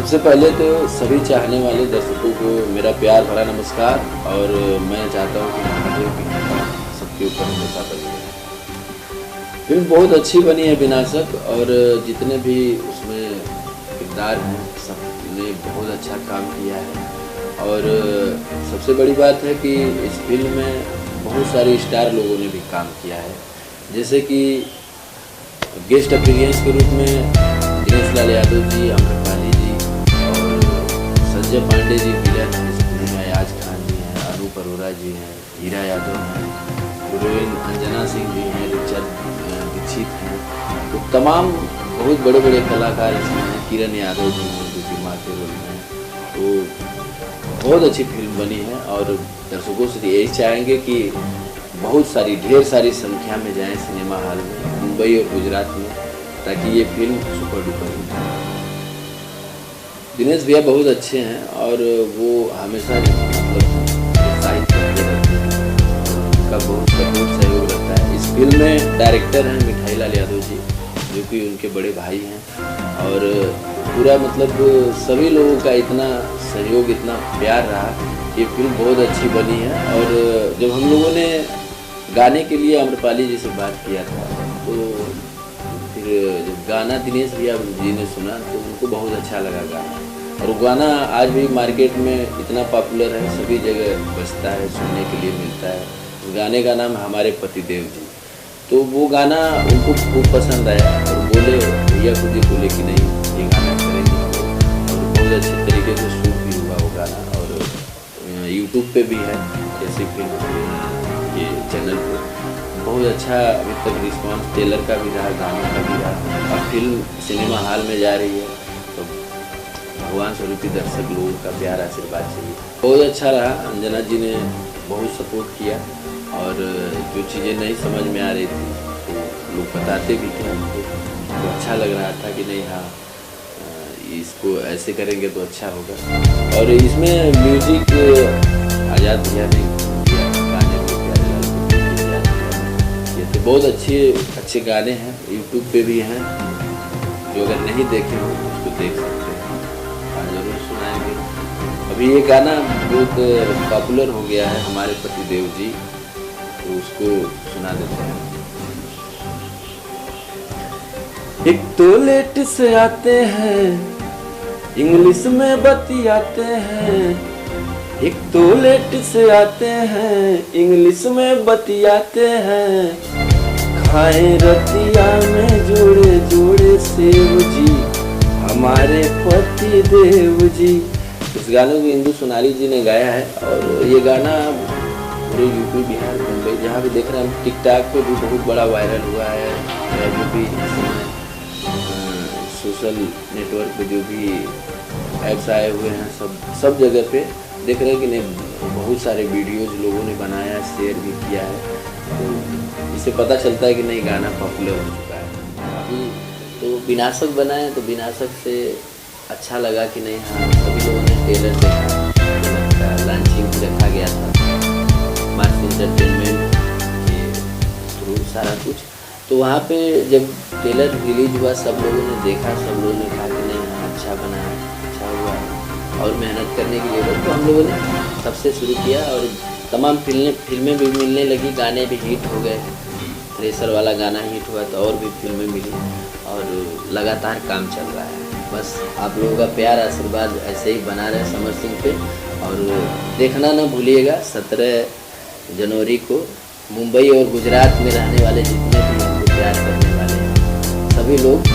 सबसे पहले तो सभी चाहने वाले दर्शकों को मेरा प्यार भरा नमस्कार। और मैं चाहता हूँ कि महादेव की कृपा सबके ऊपर हमेशा बनी रहे। फिल्म बहुत अच्छी बनी है विनाशक, और जितने भी उसमें किरदार हैं सबने बहुत अच्छा काम किया है। और सबसे बड़ी बात है कि इस फिल्म में बहुत सारे स्टार लोगों ने भी काम किया है, जैसे कि गेस्ट अपीयरेंस के रूप में दिनेश लाल यादव जी, आम्रपाली जी और संजय पांडे जी विलन हैं इस फिल्म में, अयाज खान जी हैं, अनूप अरोरा जी हैं, हीरा यादव हैं, हीरोइन अंजना सिंह जी हैं, रिचर्ड दीक्षित हैं। तो तमाम बहुत बड़े बड़े कलाकार इसमें हैं, किरण यादव जी हैं जो कि माँ के रोल में हैं। तो बहुत अच्छी फिल्म बनी है, और दर्शकों से यही चाहेंगे कि बहुत सारी ढेर सारी संख्या में जाएं सिनेमा हॉल में, मुंबई और गुजरात में, ताकि ये फिल्म सुपर डुपर हिट हो। दिनेश भैया बहुत अच्छे हैं और वो हमेशा मतलब प्रोत्साहित करते रहते हैं, उनका बहुत सपोर्ट सहयोग रहता है। इस फिल्म में डायरेक्टर हैं मिठाई लाल यादव जी, जो कि उनके बड़े भाई हैं, और पूरा मतलब सभी लोगों का इतना सहयोग, इतना प्यार रहा, ये फिल्म बहुत अच्छी बनी है। और जब हम लोगों ने गाने के लिए आम्रपाली जी से बात किया था, तो फिर जब गाना दिनेश भैया जी ने सुना तो उनको बहुत अच्छा लगा गाना, और गाना आज भी मार्केट में इतना पॉपुलर है, सभी जगह बजता है, सुनने के लिए मिलता है। उस गाने का नाम हमारे पतिदेव जी। तो वो गाना उनको खूब पसंद आया, और बोले भैया खुद ही बोले कि नहीं ये गाना करेंगे, और बहुत अच्छे तरीके से शूट भी हुआ वो गाना, और यूट्यूब पे भी है जैसे फिल्म ये चैनल पे। बहुत अच्छा अभी तक रिस्पांस टेलर का भी रहा, गानों का भी रहा। अब फिल्म सिनेमा हॉल में जा रही है, तो भगवान स्वरूपी दर्शक लोगों का प्यार आशीर्वाद चाहिए। बहुत अच्छा रहा, अंजना जी ने बहुत सपोर्ट किया, और जो चीज़ें नहीं समझ में आ रही थी तो लोग बताते भी थे हमको, तो अच्छा लग रहा था कि नहीं हाँ इसको ऐसे करेंगे तो अच्छा होगा। और इसमें म्यूजिक आज़ाद भैया ने किया, गाने भी प्यारे लाल ये थे। बहुत अच्छे गाने हैं, यूट्यूब पे भी हैं, जो अगर नहीं देखे हो उसको देख सकते हैं, और ज़रूर सुनाएंगे। अभी ये गाना बहुत पॉपुलर हो गया है, हमारे पतिदेव जी, तो उसको सुना देते हैं। एक तो लेट से आते हैं, इंग्लिश में बतियाते हैं, एक तो लेट से आते हैं, इंग्लिश में बतियाते हैं, खाए रतिया में जोड़े जोड़े सेव जी, हमारे पति देव जी। इस गाने को इंदु सोनाली जी ने गाया है, और ये गाना पूरे यूपी, बिहार, मुंबई जहाँ भी देख रहे हैं, टिकटॉक पे भी बहुत बड़ा वायरल हुआ है, जो भी सोशल नेटवर्क पे जो भी ऐप्स आए हुए हैं, सब जगह पे देख रहे हैं कि नहीं, बहुत सारे वीडियोज लोगों ने बनाया, शेयर भी किया है। तो इससे पता चलता है कि नहीं गाना पॉपुलर हो चुका है। अभी तो विनाशक बना है, तो विनाशक से अच्छा लगा कि नहीं हाँ सभी लोगों ने टेलर देखा, लॉन्चिंग रखा गया था मार्स एंटरटेनमेंट के थ्रू सारा कुछ। तो वहाँ पे जब ट्रेलर रिलीज हुआ, सब लोगों ने देखा, सब लोगों ने कहा कि नहीं हाँ अच्छा बना है, अच्छा हुआ है, और मेहनत करने की जरूरत। तो हम लोगों ने सबसे शुरू किया, और तमाम फिल्में भी मिलने लगी, गाने भी हिट हो गए। थ्रेसर वाला गाना हिट हुआ तो और भी फिल्में मिली, और लगातार काम चल रहा है। बस आप लोगों का प्यार आशीर्वाद ऐसे ही बना रहे समर सिंह पे, और देखना ना भूलिएगा 17 जनवरी को मुंबई और गुजरात में रहने वाले जितने भी हमको प्यार करने वाले हैं सभी लोग